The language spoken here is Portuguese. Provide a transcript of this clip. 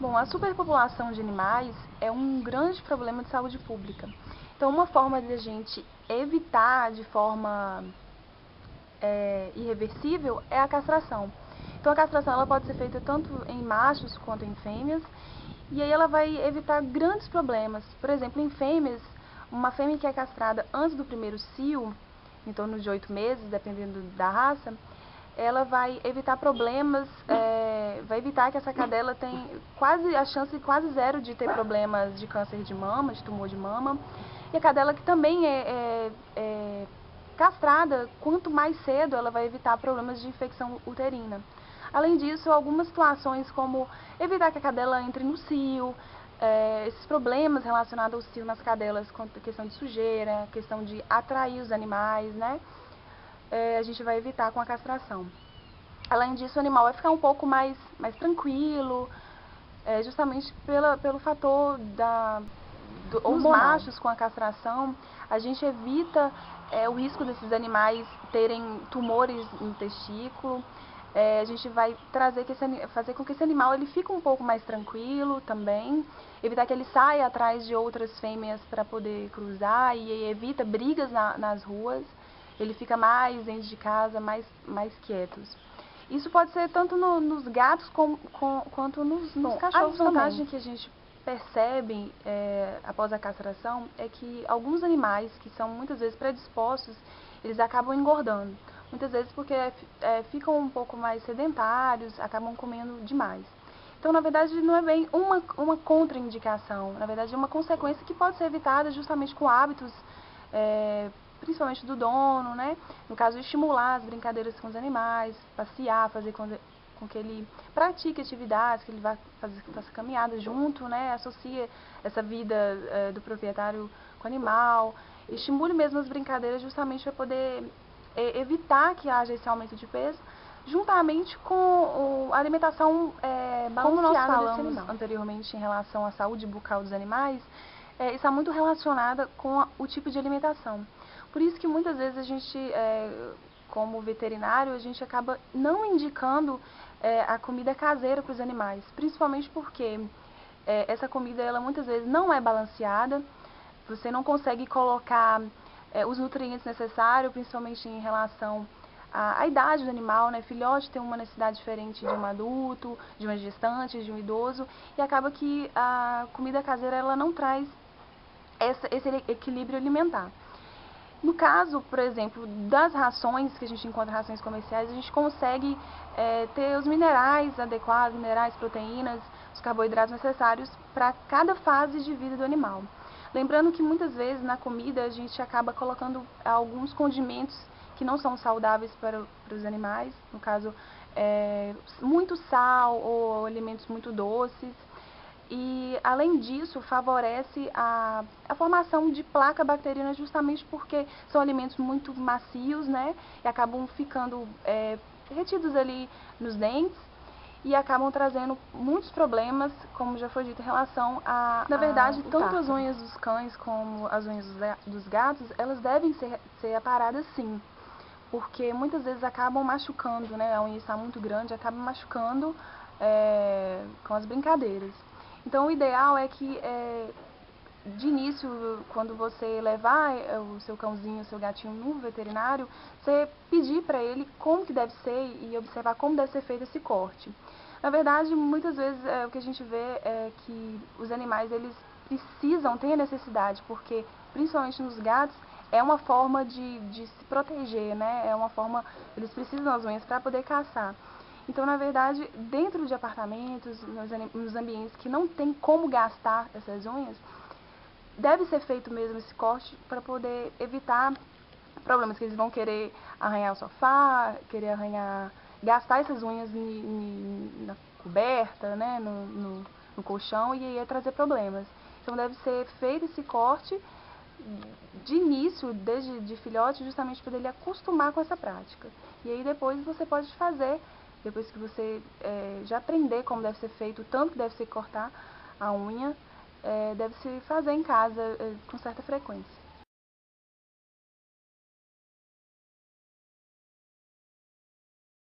Bom, a superpopulação de animais é um grande problema de saúde pública. Então, uma forma de a gente evitar de forma irreversível é a castração. Então, a castração ela pode ser feita tanto em machos quanto em fêmeas, e aí ela vai evitar grandes problemas. Por exemplo, em fêmeas, uma fêmea que é castrada antes do primeiro cio, em torno de 8 meses, dependendo da raça, ela vai evitar problemas, vai evitar que essa cadela tenha a chance quase zero de ter problemas de câncer de mama, de tumor de mama. E a cadela que também é castrada, quanto mais cedo ela vai evitar problemas de infecção uterina. Além disso, algumas situações como evitar que a cadela entre no cio, esses problemas relacionados ao cio nas cadelas, quanto a questão de sujeira, questão de atrair os animais, né? A gente vai evitar com a castração. Além disso, o animal vai ficar um pouco mais tranquilo, justamente pelo fator os machos com a castração, a gente evita o risco desses animais terem tumores no testículo. A gente vai fazer com que esse animal ele fique um pouco mais tranquilo também, evitar que ele saia atrás de outras fêmeas para poder cruzar e evita brigas nas ruas. Ele fica mais dentro de casa, mais quietos. Isso pode ser tanto nos gatos quanto nos cachorros também. A desvantagem que a gente percebe após a castração é que alguns animais que são muitas vezes predispostos, eles acabam engordando. Muitas vezes porque ficam um pouco mais sedentários, acabam comendo demais. Então, na verdade, não é bem uma contraindicação. Na verdade, é uma consequência que pode ser evitada justamente com hábitos, principalmente do dono, né? No caso, estimular as brincadeiras com os animais, passear, fazer com que ele pratique atividades, que ele faça caminhada junto, né? Associa essa vida do proprietário com o animal, estimule mesmo as brincadeiras justamente para poder evitar que haja esse aumento de peso, juntamente com a alimentação balanceada. Como nós falamos anteriormente em relação à saúde bucal dos animais, está muito relacionada com o tipo de alimentação. Por isso que muitas vezes a gente, como veterinário, a gente acaba não indicando a comida caseira para os animais, principalmente porque essa comida ela muitas vezes não é balanceada, você não consegue colocar os nutrientes necessários, principalmente em relação à idade do animal, né? Filhote tem uma necessidade diferente de um adulto, de uma gestante, de um idoso, e acaba que a comida caseira ela não traz esse equilíbrio alimentar. No caso, por exemplo, das rações, que a gente encontra rações comerciais, a gente consegue ter os minerais adequados, minerais, proteínas, os carboidratos necessários para cada fase de vida do animal. Lembrando que muitas vezes na comida a gente acaba colocando alguns condimentos que não são saudáveis para os animais, no caso, muito sal ou alimentos muito doces. E, além disso, favorece a formação de placa bacteriana justamente porque são alimentos muito macios, né? E acabam ficando retidos ali nos dentes e acabam trazendo muitos problemas, como já foi dito, em relação na verdade, tanto as unhas dos cães como as unhas dos gatos, elas devem ser aparadas sim, porque muitas vezes acabam machucando, né? A unha está muito grande, acaba machucando com as brincadeiras. Então, o ideal é que, de início, quando você levar o seu cãozinho, o seu gatinho no veterinário, você pedir para ele como que deve ser e observar como deve ser feito esse corte. Na verdade, muitas vezes o que a gente vê é que os animais, eles têm a necessidade, porque, principalmente nos gatos, é uma forma de se proteger, né? É uma forma, eles precisam das unhas para poder caçar. Então, na verdade, dentro de apartamentos, nos ambientes que não tem como gastar essas unhas, deve ser feito mesmo esse corte para poder evitar problemas que eles vão querer arranhar o sofá, querer gastar essas unhas na coberta, né, no colchão, e aí trazer problemas. Então deve ser feito esse corte de início, desde de filhote, justamente para ele acostumar com essa prática. E aí depois você pode fazer, depois que você já aprender como deve ser feito, o tanto que deve se cortar a unha, deve se fazer em casa com certa frequência.